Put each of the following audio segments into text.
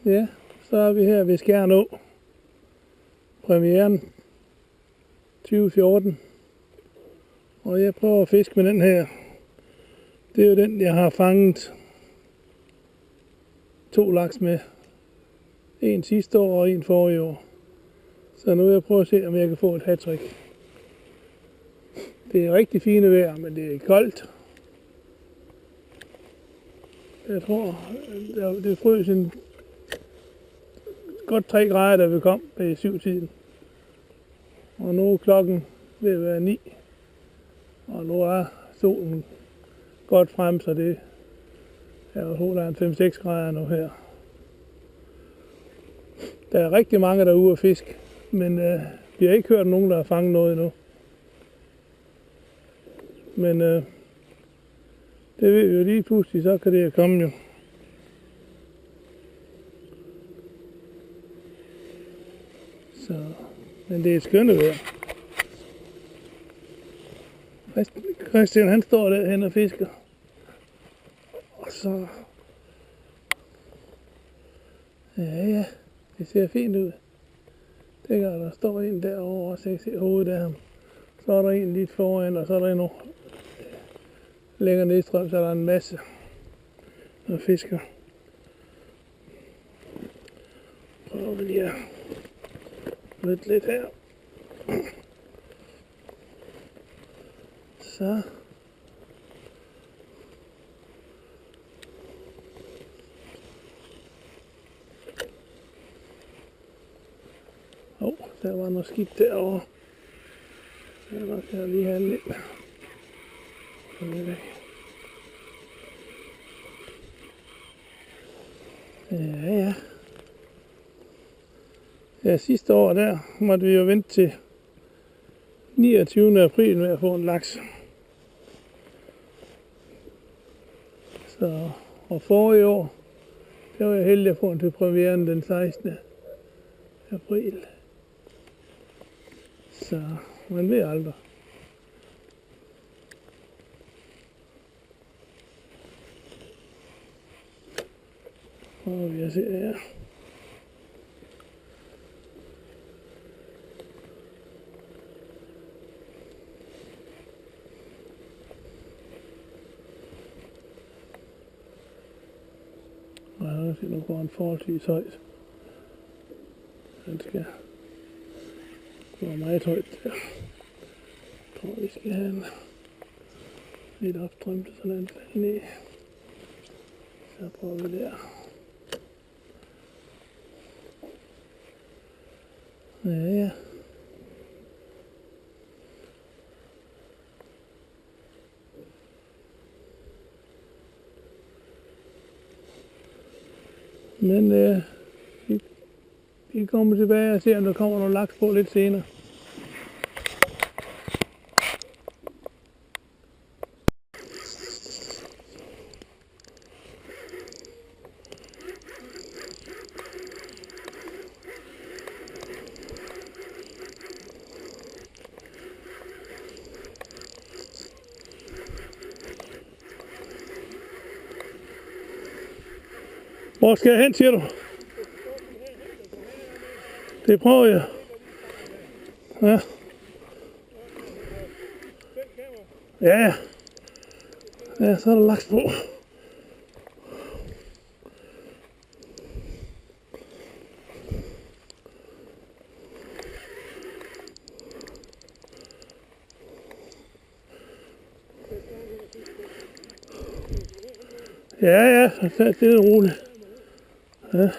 Ja, så er vi her ved Skjern Å. Premieren 2014. Og jeg prøver at fiske med den her. Det er jo den, jeg har fanget 2 laks med. En sidste år og en forrige år. Så nu vil jeg prøve at se, om jeg kan få et hattrick. Det er rigtig fine vejr, men det er koldt. Jeg tror, det frøs en godt 3 grader, da vi kom ved 7-tiden. Og nu er klokken ved at være 9. Og nu er solen godt frem, så det er jo 5-6 grader nu her. Der er rigtig mange, der er ude at fiske, men vi har ikke hørt nogen, der har fanget noget endnu. Men det ved vi jo lige pludselig, så kan det komme jo. Så, men det er et skønne vejr. Christian han står derhen og fisker. Og så... Ja, det ser fint ud. Det kan der står en derovre, så jeg kan se hovedet af ham. Så er der en lidt foran, og så er der endnu længere nedstrøm, så er der en masse af fisker. Prøver vi lige at flytte lidt her. Så. Der var noget skidt derovre. Så kan jeg lige have en lidt. Ja. Ja, sidste år der måtte vi jo vente til 29. april med at få en laks. Så, og forrige år, der var jeg heldig at få den til premieren den 16. april. Så man ved aldrig. Og vi ser her. Og jeg kan se, nu går en forholdsvis højt. Den skal gå meget højt der. Jeg tror, vi skal have en lidt opstrømt, så den falder ned. Så prøver vi der. Ja. Men vi kommer tilbage og ser, om der kommer nogle laks på lidt senere. Hvor skal jeg hen, siger du? Det prøver jeg. Ja. Ja. Ja, så er der laks på. Ja, det er roligt. Ja.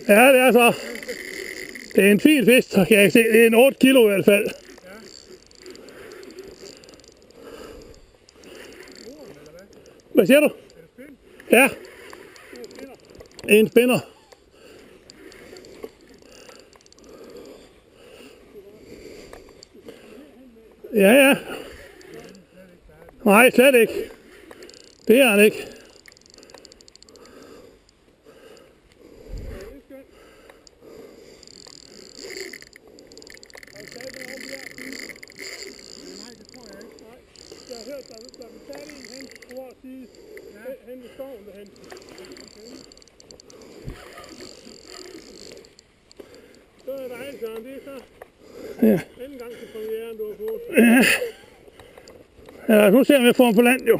Ja, det er så. Det er en fin fisk, kan jeg se. Det er en 8 kilo i hvert fald. Hvad siger du? Ja. En spinder. Ja. Nej, slet ikke. Det er han ikke. Ja. Anden gang til premieren, du har fået. Ja. Ja, nu ser vi, om jeg får ham på land, jo.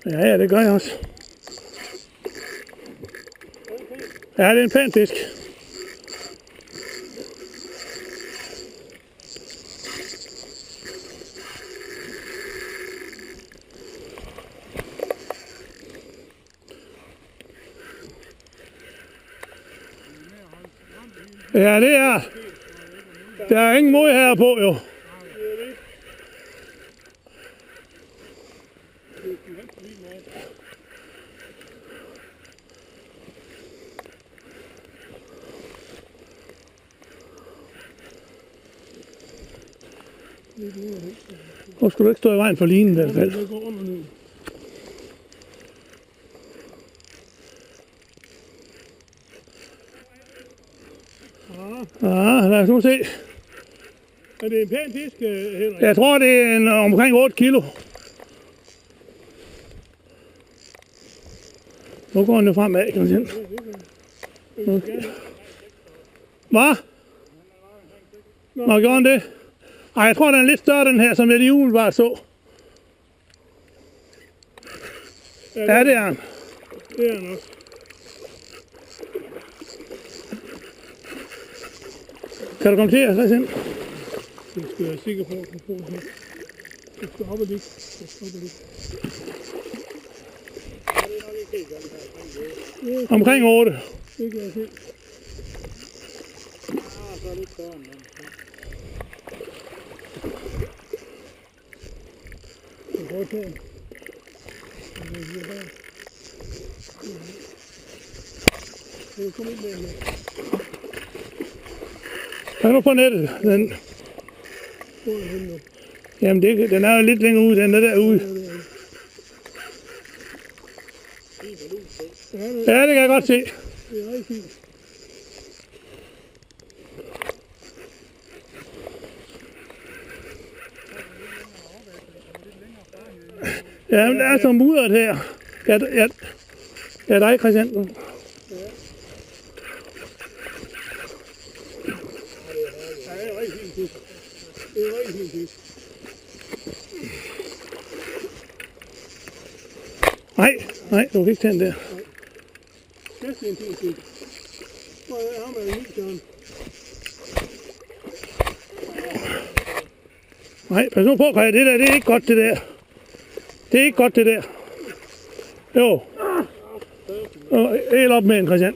Ja, det gør jeg også. Ja, det er en pæn fisk. Ja, det er. Der er ingen mod her på, jo. Nu skal du ikke stå i vejen for linen i hvert fald. Ja, lad os nu se. Er det en pæn fisk, Henrik? Jeg tror, det er omkring 8 kilo. Nu går den jo fremad, kan man sige. Hvad? Nå, gjorde den det? Ej, jeg tror, den er lidt større, den her, som jeg lige umiddelbart så. Ja, det er den. Det er den også. Kan du komme til at lade ind? Det skal jeg være sikker på, at du får det. Det skal op og ligge. Omkring 8. Det kan jeg se. Så er det lidt større end den. Det er godt her. Det er kommet ind med. Er nu på nettet? Den... Jamen, den er jo lidt længere ude, den er derude. Ja, det kan jeg godt se. Det er rigtig fint. Ja, men der er så mudret her. Ja, der er Christian. Det er rigtig fint fisk. Det er rigtig fint fisk. Nej, du kan ikke tage den der. Næsten en fin fisk. Og jeg har med en ny tørn. Nej, pas nu på, Kaj. Det der, det er ikke godt, det der. Det er ikke godt, det der. Jo. Helt op med en, Christian.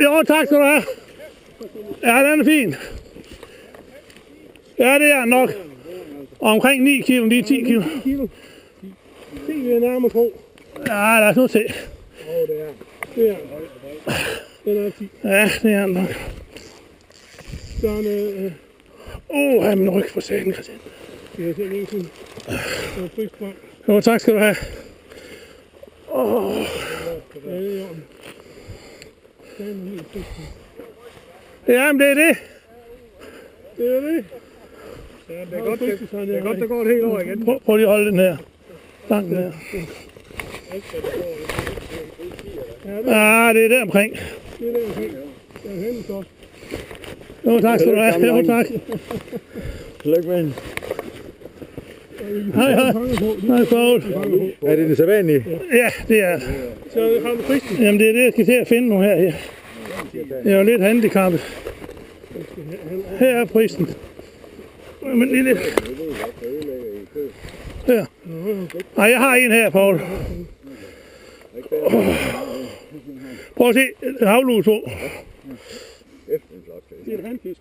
Jo, tak skal du have. Ja, den er fin. Ja, det er nok. Og omkring 9 kilo, lige 10 kilo. 10 kilo. 10 er nærmere på. Ja, lad os nu se. Det er. Det er. Den er 10. Ja, det er nok. Sådan, Har min ryg for sagen, Christian. jeg har set en sådan. Der er frisk frem. Jo, tak skal du have. Ja, det er orden. Den er helt frisk. Jamen, det er det. Det er det. Ja, det er godt, der går et helt år igen. Prøv lige at holde den her. Langt der. Ja, det er der omkring. Det er det omkring. Der er henne så. Jo, tak skal du have. Jo, tak. Tillykke med den. Hej. Hej, Paul. Er det sædvanlige? Ja, det er. Så har du fristen. Jamen, det er det, jeg skal til at finde nu her. Jeg er jo lidt handicappet. Her er prisen. Men lille. Her. Nej, jeg har en her, Paul. Prøv at se. Havlus på. Det er et handfisk.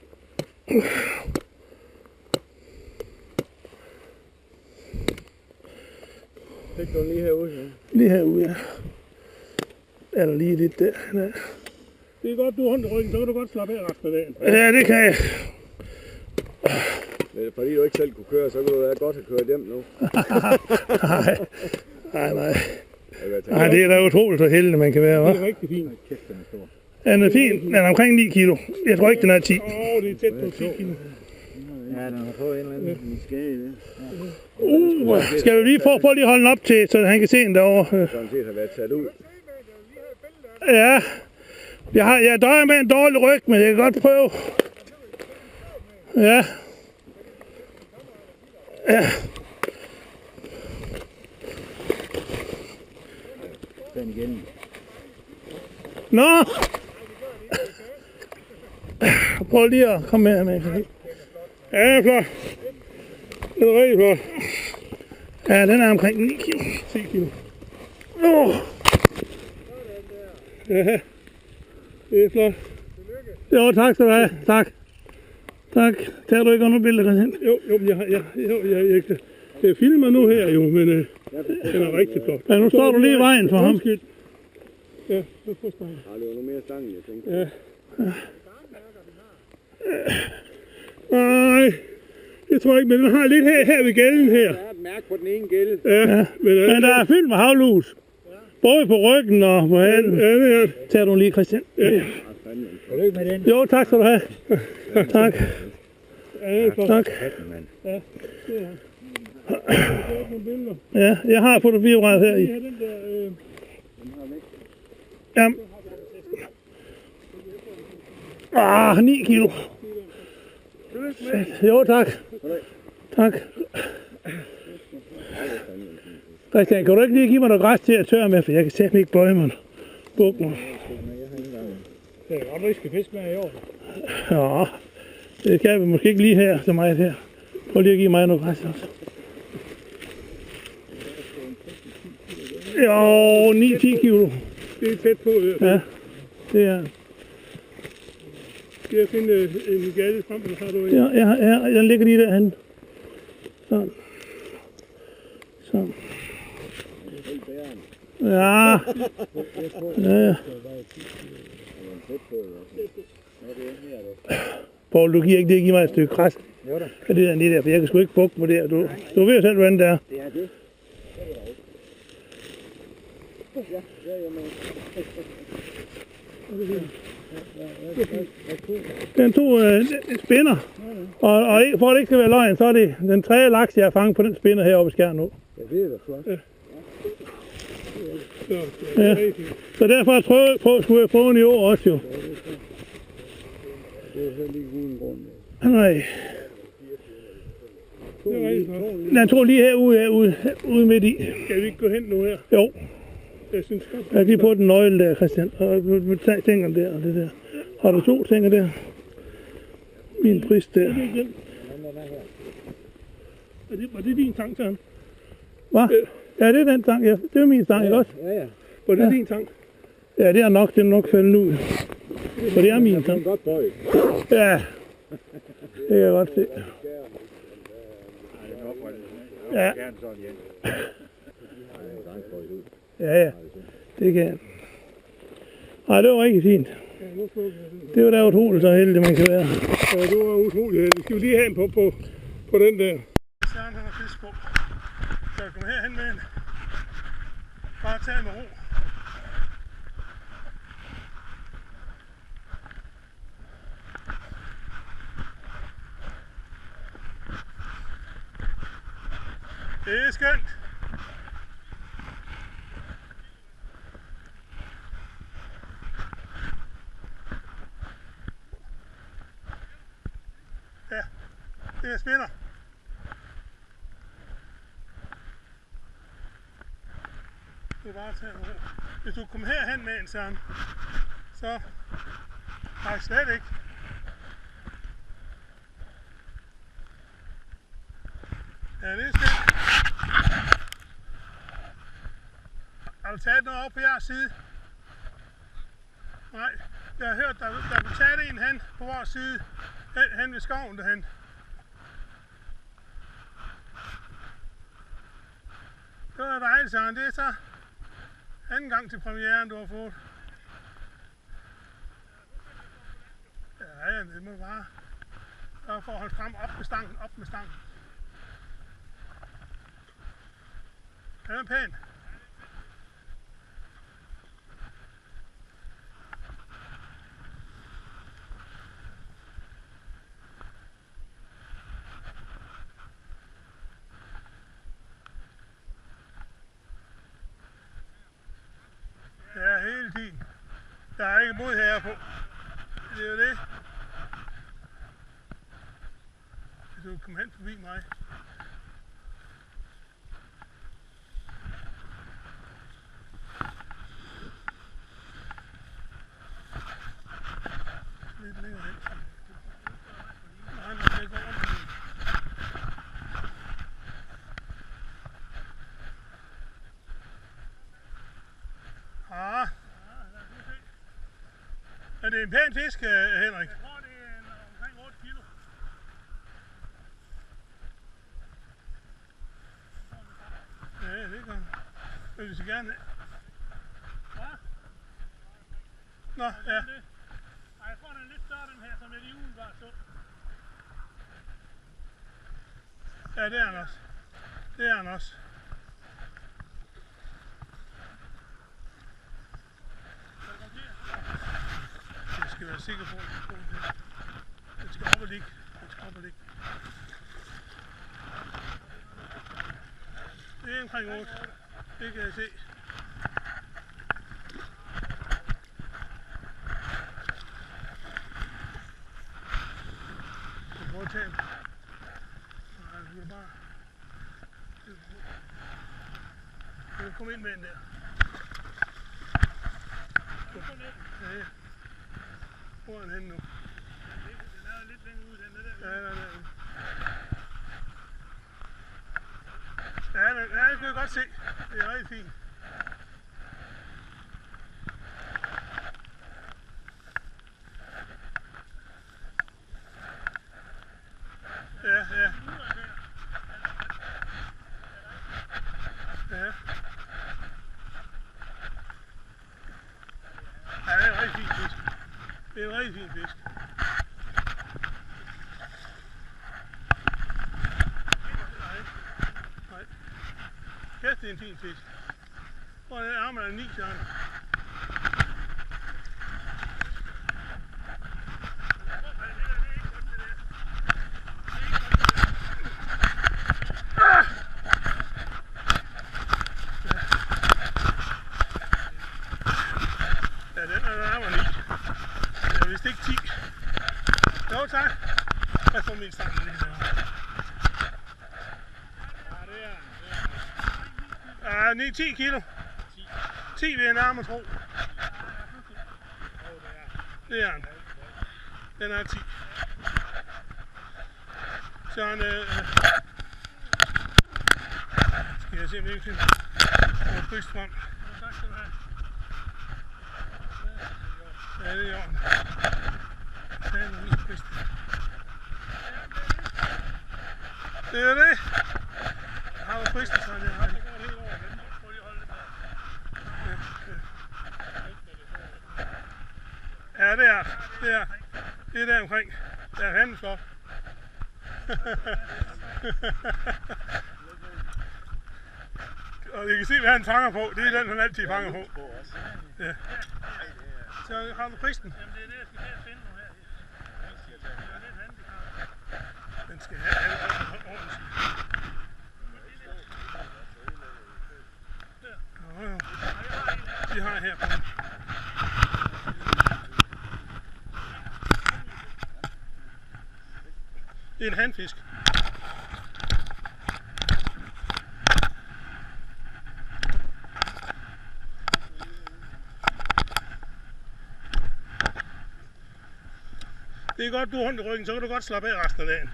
Fik du lige herude? Ja. Lige herude, ja. Eller lige lidt der. Ja. Det er godt, du har hånd i ryggen, så kan du godt slappe af resten af dagen. Ja, det kan jeg. Men fordi du ikke selv kunne køre, så kunne du være godt at køre hjem nu. Nej. Nej, det er da utroligt så heldig, man kan være, hva'? Det er rigtig fint. Kæft, den er stor. Den er fin. Den er omkring 9 kilo. Jeg tror ikke, den er 10. Det er tæt på 10 kilo. Ja, den har fået en eller anden skade. Skal vi lige prøve lige at holde den op til, så han kan se den derovre? Sådan set har været sat ud. Ja. Jeg døjer med en dårlig ryg, men jeg kan godt prøve. Ja. Ja. Den igen. Nå! Prøv lige at komme med med. Ja, flot. Det er rigtig flot. Ja, den er omkring 9 kilo. 10 kilo. Ja, det er flot. Jo, tak skal du have. Tak. Tak. Tager du ikke nogle billeder, Christian? Jo, jeg filmer nu her jo, men den er rigtig flot. Ja, nu står du lige i vejen for ham. Ja, så får stangen. Har du noget mere stangen, jeg tænker? Ja. Nej, det tror jeg ikke, men den har lidt her ved gælden her. Der er et mærke på den ene gælde. Ja, men der er fyldt med havlus. Både på ryggen og på halen. Ja, det er. Tager du lige, Christian? Ja. Lykke med den. Jo, tak skal du have. Tak. Ja, det er flot. Tak. Ja, det er. Nogle billeder. Ja, jeg har fotografiret her i. Ja, den der... Ja. 9 kilo. Jo, tak. Tak. Christian, kan du ikke lige give mig noget græs til at tørre med, for jeg kan simpelthen ikke bøje mig. Buk mig. Det er godt, du ikke skal fiske med i år. Ja, det kan vi måske ikke lige her, så meget her. Prøv lige at give mig noget græs også. Jo, 9-10 kilo. Det er tæt på. Ja, det er. Skal jeg finde en gade frem, eller har du en? Ja, den ligger lige derhen. Sådan. Sådan. Ja. Ja. Poul, du giver ikke det, giv mig et stykke græs. Jo da. Ja, det er lige der, for jeg kan sgu ikke bukke på det her. Du ved jo selv, hvordan det er. Det er det. Den to spinner, og for at det ikke skal være løgn, så er det den tredje laks, jeg har fanget på den spinner heroppe i skærn nu. Ja, det er da flot. Ja. Så derfor skulle jeg prøve en i år også jo. Det er så lige uden grund. Nej. Den tog lige herude midt i. Skal vi ikke gå hen nu her? Jo. Jeg synes godt. Jeg er lige på den nøgle der, Christian. Og tænker der og det der. Har du 2 tænker der? Min pris der. Var det din tang, Søren? Hvad? Ja, det er den tang, ja. Det er min tang, ikke også? Ja. Var det din tang? Ja, det er nok faldet ud. For det er min tang. Godt bøj. Ja. Det kan jeg godt se. Ja. Ja. Det kan jeg. Nej, det var rigtig fint. Det var da utroligt så heldig, man kan være. Ja, det var utroligt heldig. Skal vi lige have en på den der? Søren, han har fisk på. Så jeg kommer herhen med en. Bare tag med ro. Det er skønt. Ja, det er spinner. Det er bare at tage med ro. Hvis du kommer herhen med en, Søren, så nej, slet ikke. Ja, det er skønt. Har du taget noget over på jeres side? Nej, jeg har hørt, der blev taget en hen på vores side, hen ved skoven derhen. Det var dejligt, Søren. Det er så anden gang til premieren, du har fået. Ja, det må bare. Der får holdt frem op med stangen, op med stangen. Den er pæn. er både her på. Det er jo det. Hvis du kommer hen forbi mig. Lidt længere hen. Nej, det går om. Er det en pæn fisk, Henrik? Jeg tror, det er omkring 8 kilo. Ja, det kan jeg vil så gerne. Hvad? Nå, ja. Nej, jeg tror, den er lidt større, den her, som jeg lige umiddelbart så. Ja, det er han også. Det er han også. Jeg skal være sikker på, at det skal op og ligge. Det skal op og ligge. Det er omkring 8. Det kan jeg se. Jeg prøver at tage den. Nej, det er bare... Jeg vil komme ind med den der. Ja. Hvor er den henne nu? Den er lidt længere ude, den der. Ja, den er derude. Ja, det kan jeg godt se. Det er rigtig fint. Ja. Ja. Ja, det er en rigtig fin fisk. Det er en rigtig fin fisk. Nej. Kæft, det er en fin fisk. Hvor er den arm, der er 9, Søren. Ja, den er der arm, 9. Det er vist ikke 10. Jo, tak. Jeg får min stang lige der. Ja, 9-10 kilo. 10 vil jeg nærmere tro. Det er han. Den er 10. Så han, skal jeg se, om jeg kan få pris frem. Tak skal du have. Ja, det er i orden. Det er en pris. Det er det. Jeg har jo prisen, så jeg har det. Ja, det er det. Det er der omkring. Der er handelsflot. Og I kan se, hvad han fanger på. Det er den, han altid fanger på. Ja. Så har du prisen. Jamen, det er det, jeg skal til at finde nu her. Det er lidt handicap. Den skal have ordentligt. Jo. De har her på. Det er en handfisk. Det er godt, du har ondt i ryggen, så kan du godt slappe af resten af dagen.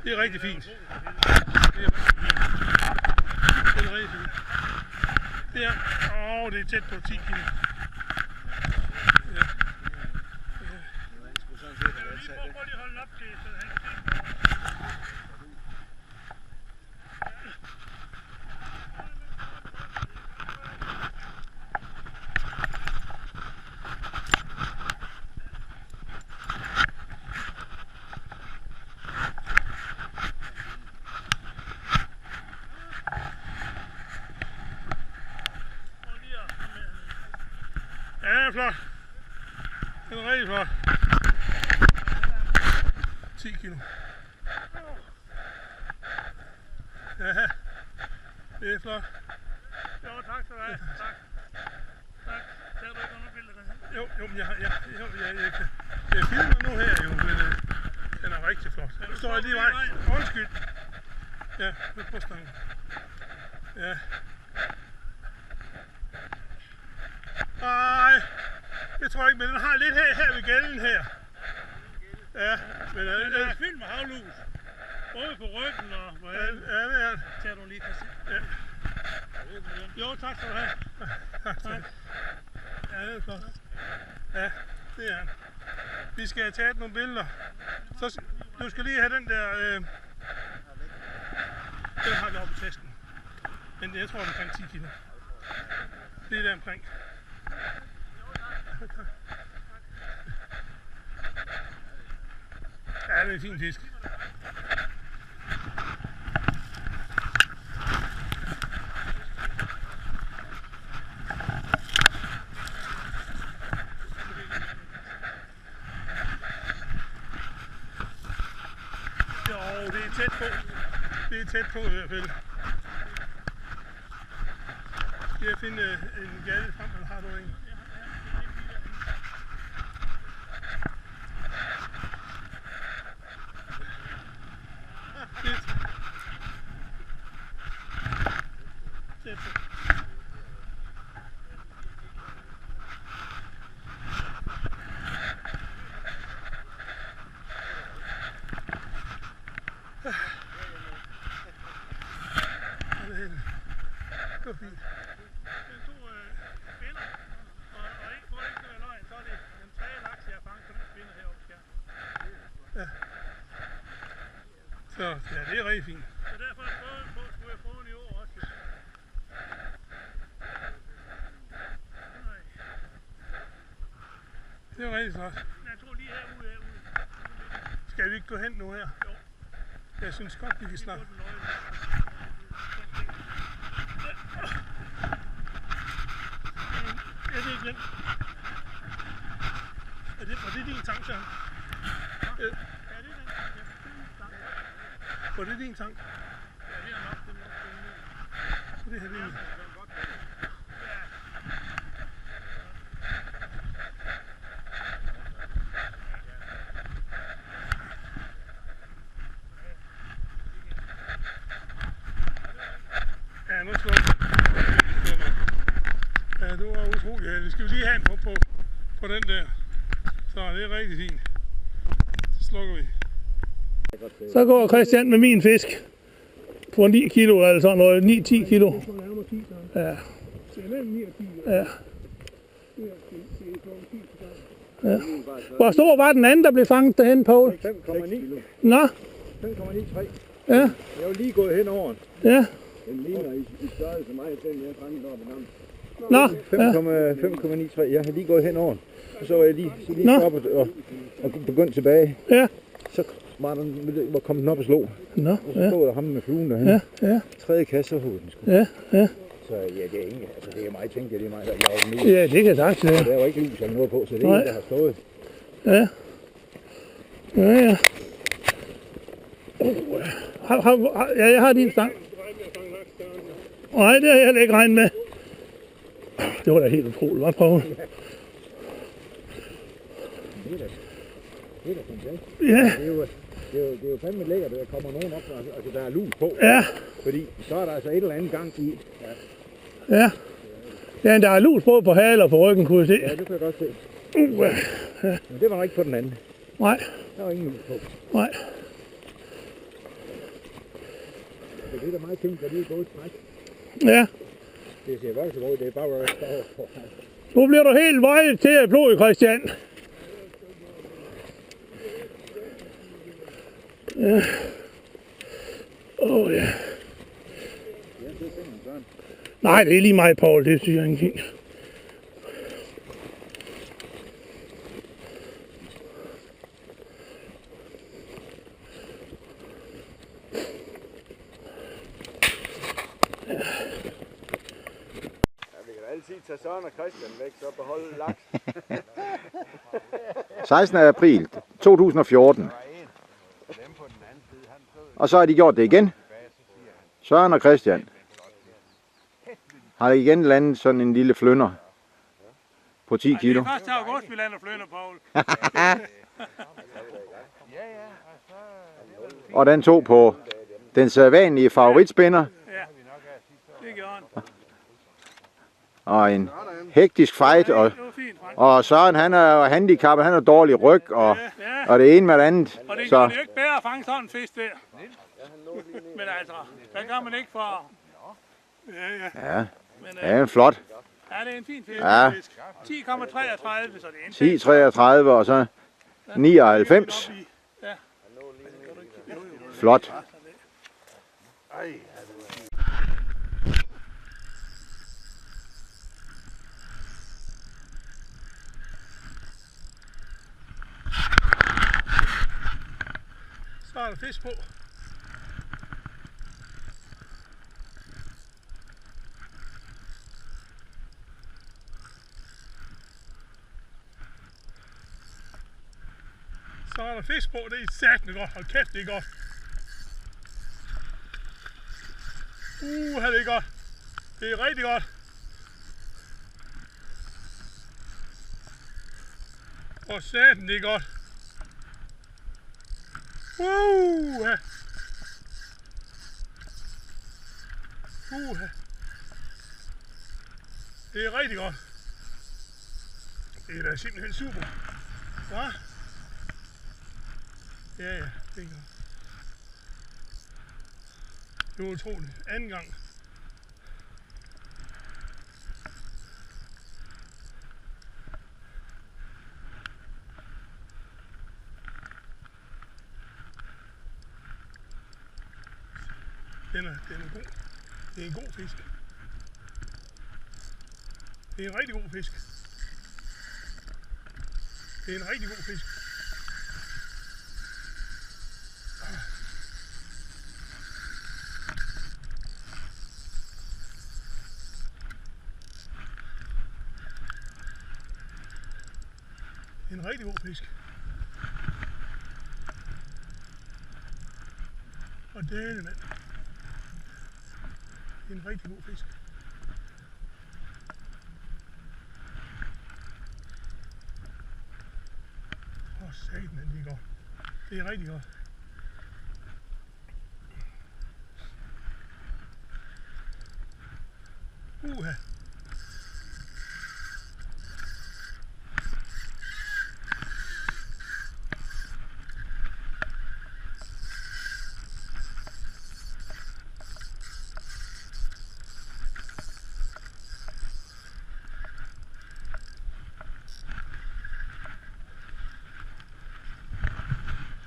Det er rigtig fint. Det er rigtig fint. Det er rigtig fint. Det er, det er tæt på 10 kilo. Ja. Jeg vil lige prøve at holde den op til, så han kan se. Ja, den er flot. Den er rigtig flot. 10 kilo. Ja, det er flot. Jo, tak skal du have. Tak. Tak. Tager du ikke nogen billeder derhen? Jo, men jeg filmer nu her jo, men den er rigtig flot. Nu står jeg lige i vej. Undskyld. Ja, nu på stangen. Ja. Nej, det tror jeg ikke, men den har lidt her ved gælden her. Ja, men Den er fyldt med havlus. Både på ryggen og på halen. ja, det er den. Tager du lige kasse. Ja. Jo, tak skal du have. Tak. Ja, det er flot. Ja, det er den. Vi skal have taget nogle billeder. Så, du skal lige have den der... den har vi oppe i tasken. Men jeg tror, den er omkring 10 kilo. Lige der omkring. Ja, det er en fin fisk. Jo, det er tæt på. Det er tæt på i hvert fald. Skal jeg finde en galle frem, eller har du en? Fedt. Tæt på. Det var fint. Den 2 spinner, og ikke for ikke være løgn, så er det den 3. laks, jeg har fanget på den spinner heroppe, skær. Ja. Så ja, det er rigtig fint. Så derfor skulle jeg få den i år også. Jo. Nej, Det er rigtig flot. jeg tror lige herude. Skal vi ikke gå hen nu her? Jo. Jeg synes godt, vi kan snakke. På den nøgle. Ja, det er ikke den. Var det din tank, Søren? Ja, det er den. Var det din tank? Ja, det er nok. Så det her det er ja, nu slår vi. Ja, du var utrolig. Ja, vi skal jo lige have en på den der. Så det er rigtig fint. Så slukker vi. Så går Christian med min fisk. På 9 kilo eller sådan noget. 9-10 kilo. Ja. Ja. Ja. Hvor stor var den anden, der blev fanget derhen, Poul? 5,9. Nå, 5,93. ja, Jeg er jo lige gået hen over den. ja. Den ligner i størrelse mig, den jeg fangede op i navn. Nå, 5,93. Jeg har lige gået hen over den. Og så var jeg lige Nå. op og begyndte tilbage. ja. Så var kommet den op og slog. Nå, Og så ja, stod der ham med fluen derhen. ja, ja, 3. kasse, så hoved den sgu. ja, ja. Så ja, det er ingen. Altså det er mig, tænkte jeg, det er mig, der laver den ud. Ja, det kan sagtens være. Der er jo ikke lus eller noget på, så det er Nej. en, der har stået. Ja. Ja, ja. Ja, jeg har din stang. Nej, det har jeg heller ikke regnet med. Det var da helt utroligt, hva' Poul? Det er da fantastisk. Ja, Det er jo fandme lækkert, at der kommer nogen op, altså der er lus på. ja, Fordi så er der altså et eller andet gang i. ja. Ja, der er lus både på hale og på ryggen, kunne jeg se. Ja, det kan jeg godt se. Ja. Men det var der ikke på den anden. Nej, Der var ingen lus på. nej. Så det er da meget fint, at det er gået stræk. Ja, Det ser voldsomt ud, det er bare at stå på. nu bliver du helt vejlet til at blod, Christian. Ja. Ja. Nej, det er lige mig, Poul. Det synes jeg ingenting. Vi kan altid tage Søren og Christian væk, så beholde laks. 16. april 2014. Og så har de gjort det igen. Søren og Christian har igen landet sådan en lille flynder på 10 kilo. Det er først til august, vi lander flynder, Paul. Og den tog på den sædvanlige favoritspinder. Ja, det gjorde han. Og en hektisk fight. Det var fint, Frank. Og Søren, han er handicappet, han har dårlig ryg. Og det ene med det andet. Og det Så gør det jo ikke bedre at fange sådan en fisk der. Men altså, der kan man ikke for... ja, Men, det er en flot. ja, det er en fin fisk. Ja. 10,33, så det er en 10,33 og så 99. Ja. Flot. Så er der fisk på. Så er der fisk på, det er satme godt. Hold kæft, det er godt. Det er godt. Det er rigtig godt. Og satan, det er godt. Det er rigtig godt. Det er da simpelthen super. Hva? Ja, det er godt. Det var utroligt. Anden gang. Den er god. Det er en god fisk. Det er en rigtig god fisk. Det er en rigtig god fisk. Det er en rigtig god fisk. Og dæne mand. Det er en rigtig god fisk. Satan, det er godt. Det er rigtig godt. Uha.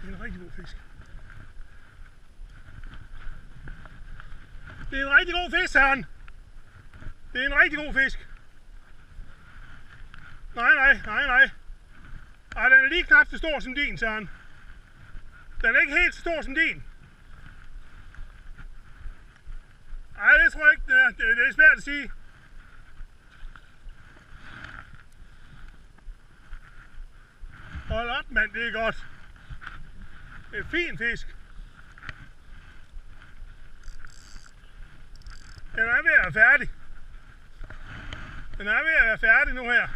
Det er en rigtig god fisk. Det er en rigtig god fisk, Søren. Det er en rigtig god fisk. Nej. Ej, den er lige knap så stor som din, Søren. Den er ikke helt så stor som din. Ej, det tror jeg ikke, det er svært at sige. Hold op, mand, det er godt. Det er en fin fisk. Den er ved at være færdig. Den er ved at være færdig nu her.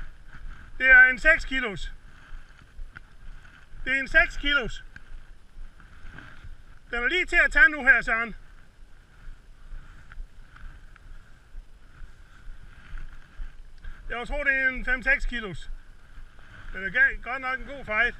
Det er en 6 kilos. Det er en 6 kilos. Den er lige til at tage nu her, Søren. Jeg tror, det er en 5-6 kilos. Den er godt nok en god fight.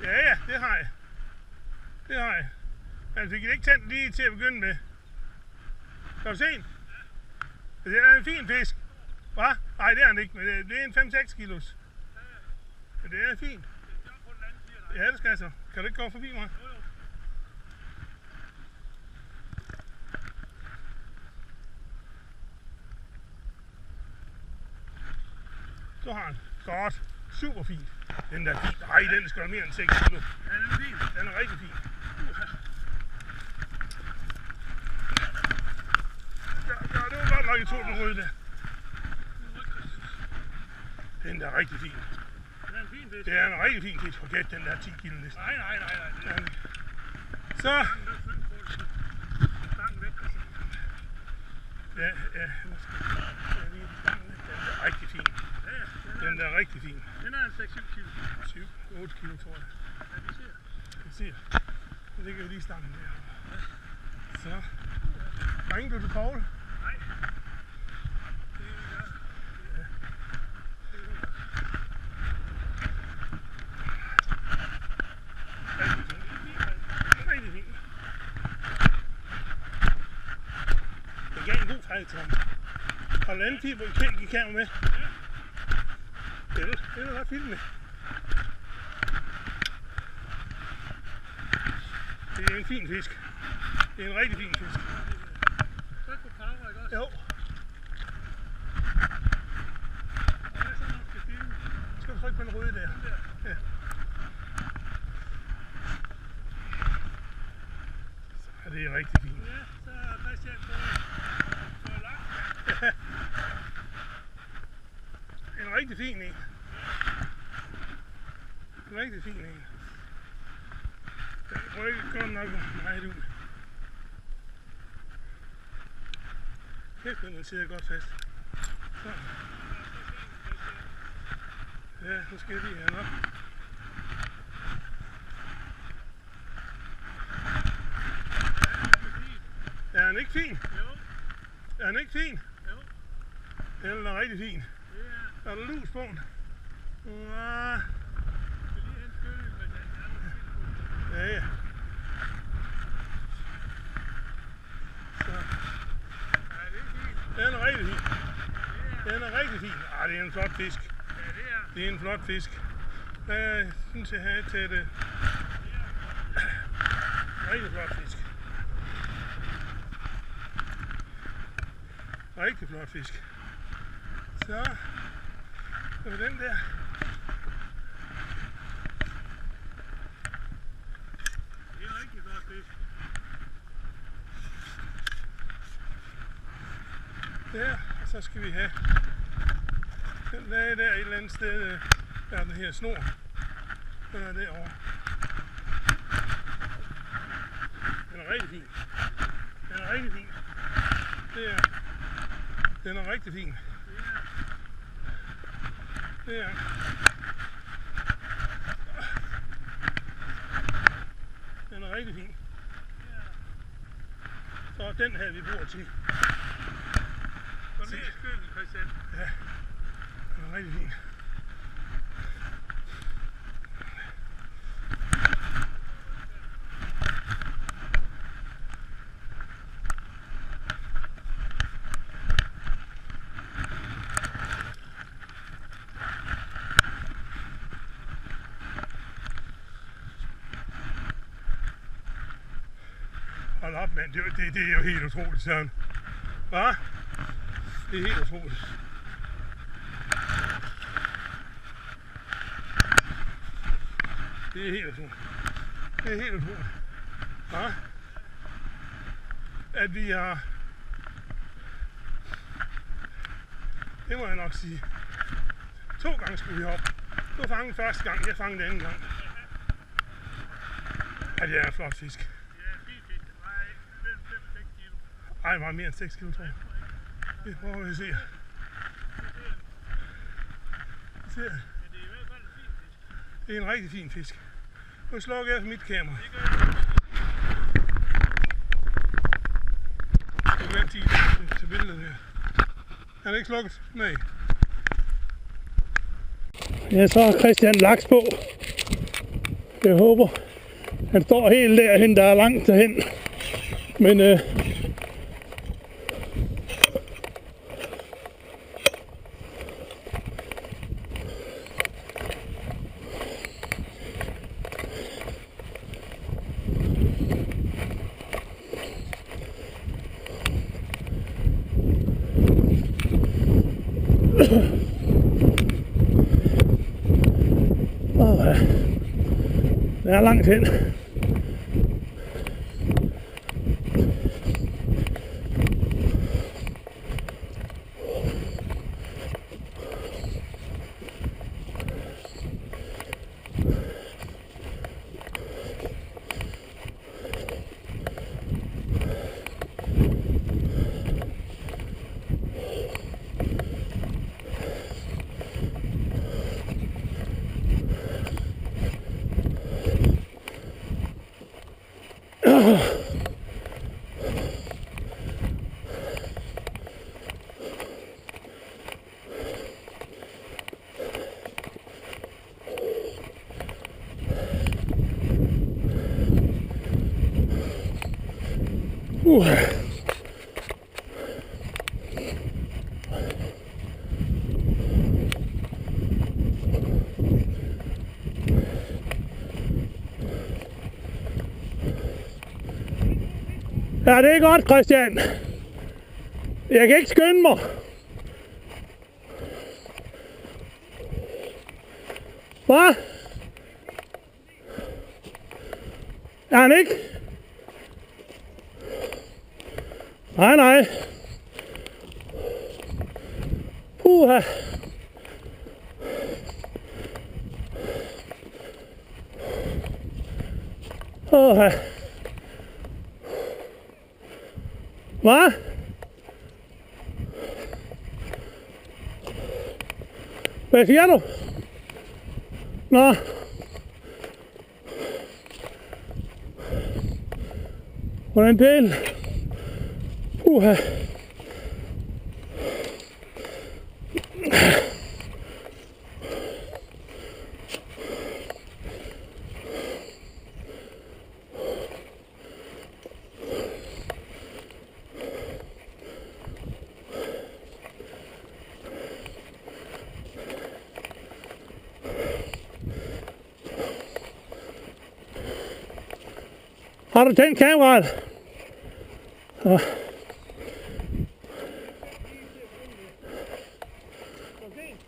Ja, det har jeg. Det har jeg. Han fik det ikke tændt lige til at begynde med. Kan du se den? Det er en fin fisk. Hva? Nej, det er han ikke, men det er en 5-6 kilos. Men det er fint. Ja, det skal jeg så. Kan du ikke gå forbi mig? Så har han. Godt. super fin. Den der er fin. Ej, den er sgu da mere end 6 kilo. Ja, den er fin. Den er rigtig fin. Ja, det var godt nok, I tog den røde der. Den der er rigtig fin. Den er en fin fisk. Det er en rigtig fin fisk. Forget den der 10 kilo næsten. Nej. Det er Så. stangen væk, altså. Ja, måske. Den er rigtig fin. Den er rigtig fin. Den er en 6-7 kilo. 7-8 kilo, tror jeg. Ja, vi ser. Vi ser. Så ligger jo lige stangen der. Så. Ringer du til Paul? Nej. Rigtig fint. Det gav en god fejl til ham. Har du anden fiber i kamera med? Det er ret fint med. Det er en fin fisk. Det er en rigtig fin fisk. Tryk på power, ikke også? Jo. Og hvad så, når du skal filme? Skal du trykke på den røde der? Ja. Så det er rigtig fint. Ja, så er Christian på lagt. En rigtig fin en. En rigtig fin en. Den rykker godt nok meget ud. Kæft, den sidder godt fast. Så. Ja, nu skal jeg lige have den op. Er den ikke fin? Jo. Er den ikke fin? Jo. Den er rigtig fin. Det Er der lus på den? Ja. skal lige have en skyld, men den er nok fint på. Ja. Så. Ja, det er fint. Den er rigtig fin. Den er rigtig fin. Ah, det er en flot fisk. Ja, det er. Det er en flot fisk. Jeg synes, jeg har til det. Rigtig flot fisk. Rigtig flot fisk. Så. Det var den der. Det er rigtig godt fisk. Der, og så skal vi have den der et eller andet sted, der er den her snor. Den er derovre. Den er rigtig fin. Den er rigtig fin. Det er. Den er rigtig fin. Det er. Den er rigtig fin. Så den her vi bruger til. Kom ned i skylden, Christian. Ja, den er rigtig fin. Hold op, mand. Det er jo helt utroligt, Søren. Hva? Det er helt utroligt. Det er helt utroligt. Det er helt utroligt. Hva? At vi har... Det må jeg nok sige. 2 gange skulle vi op. Du har fanget første gang, jeg fangede anden gang. Ja, det er en flot fisk. Ja, fint fisk. Det var mellem 5 og 6 kilo. Ej, det var mere end 6 kilo, tror jeg. Det prøver vi at se. Det Se. Men det er i hvert fald en fin fisk. Det er en rigtig fin fisk. Nu slukker jeg for mit kamera. Det gør jeg. Det er vent til billedet her. Er det ikke slukket? Nej. Ja, så har Christian laks på. Jeg håber, han står helt derhen, der er langt derhen. Men Det er langt hen. Ja, det er godt, Christian. Jeg kan ikke skynde mig. Hvad? Er han ikke? Nej, nej. Puha. Puha. Hvad? Hvad siger du? Nå. Hvordan del? Puha. Har du tændt kameraet? Ja.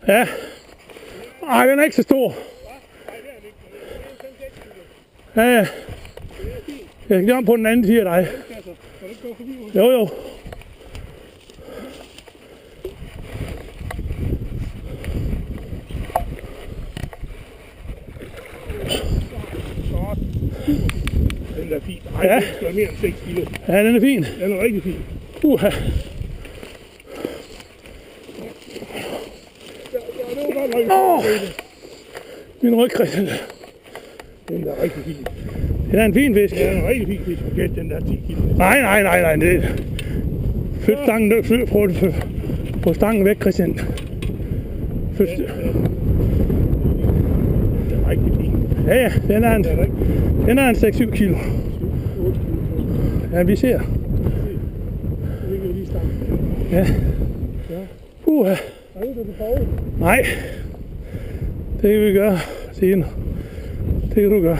Ja. Ej, den er ikke så stor. Ja, ja. Jeg skal om på den anden side af dig. Jo, jo. Den er fin. Ej, Ja. den skal mere end 6 kilo. Ja, den er fin. Den er rigtig fin. Puha. Åh! Min ryg, Christian. Den er rigtig fin. Det er en fin fisk. Ja, den er rigtig fin fisk. Forget den der 10 kilo. Nej, nej, nej, nej. Det flyt stangen, få stangen væk, Christian. Flyt. Den er rigtig fin. Ja, ja, den er en 6-7 kilo. Ja, vi ser. Det ligger lige stangen. Ja. Puha. Ej, det er du på. Nej. Det kan vi gøre senere. Det kan du gøre.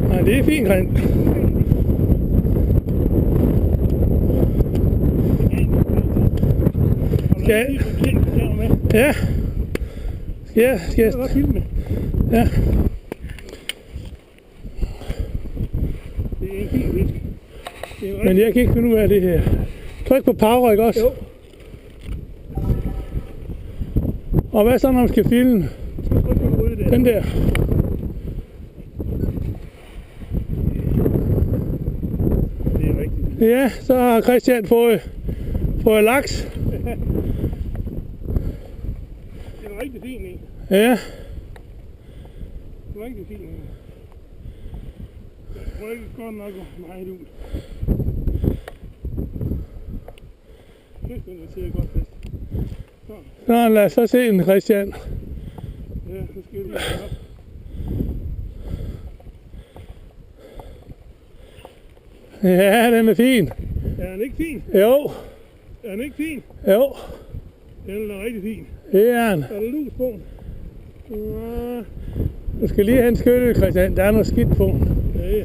Nej, det er fint, Christian. Skal ja. Skal jeg filme? Ja. Det er en fin fisk. Men jeg kan ikke finde ud af det her. Tryk på power, ikke også? Jo. Og hvad så, når man skal filme? Den der. Det er rigtigt. Ja, så har Christian fået laks. Det er rigtig fin en. Ja. Det er rigtig fin en. Jeg tror ikke godt nok meget ud. Kæft, den sidder godt fast. Nå, lad os så se den, Christian. Ja, så skal jeg lige have op. Ja, den er fin. Er den ikke fin? Jo, Er den ikke fin? jo. Den er rigtig fin. Det er den. Er der lus på den? Ja. Du skal lige have en skytte, Christian. Der er noget skidt på den. Ja, ja.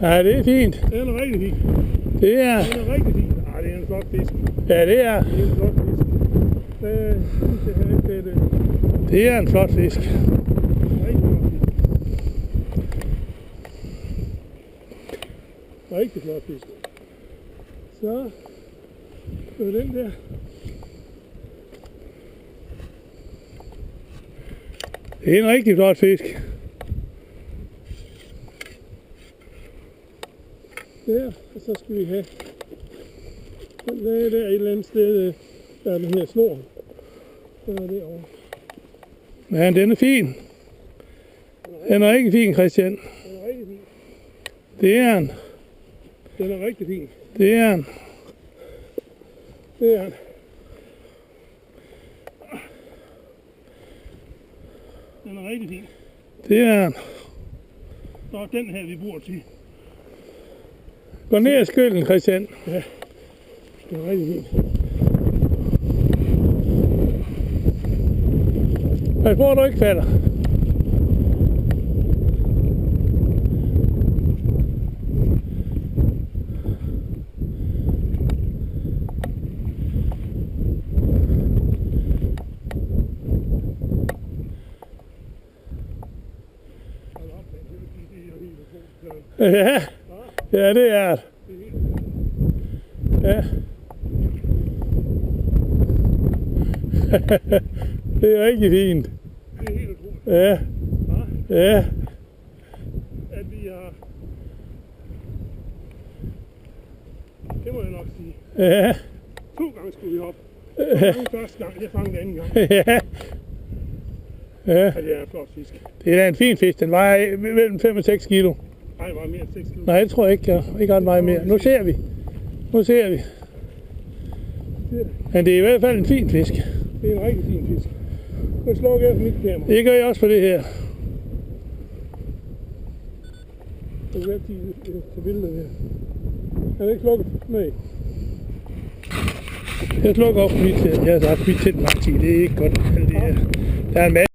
Ja, det er fint. Den er rigtig fin. Det er. Den er rigtig fin. Ah, det flot fisk. Ja, det er. Det er en flot fisk. Det synes jeg heller ikke, det er det. Det er en flot fisk. Rigtig flot fisk. Rigtig flot fisk. Så er den der. Det er en rigtig flot fisk. Der, og så skal vi have den der et eller andet sted, der er den her snor. Den er derovre. Ja, den er fin. Den er rigtig fin, Christian. Den er rigtig fin. Det er den. Den er rigtig fin. Det er den. Det er den. Den er rigtig fin. Det er den. Så den her, vi bruger til. Gå ned ad skylden, Christian. Ja, den er rigtig fin. Pas på, at du ikke falder. Ja, ja, det er det. Ja. Det er rigtig fint. Det er helt utroligt. Ja. Ja. At vi har... Det må jeg nok sige. Ja. 2 gange skulle vi op. 2 gange første gang, jeg fangede anden gang. Ja. Ja. Og det er en flot fisk. Det er da en fin fisk. Den vejer mellem 5 og 6 kilo. Nej, det var mere end 6 kilo. Nej, det tror jeg ikke. Ikke ret meget mere. Nu ser vi. Nu ser vi. Men det er i hvert fald en fin fisk. Det er en rigtig fin fisk. Nu slukker jeg mit kamera. Det gør jeg også på det her. Jeg vil altid til billedet her. Er det ikke slukket? Nej. Jeg slukker op på mit. Jeg har haft mit til lang tid. Det er ikke godt. Der er en masse.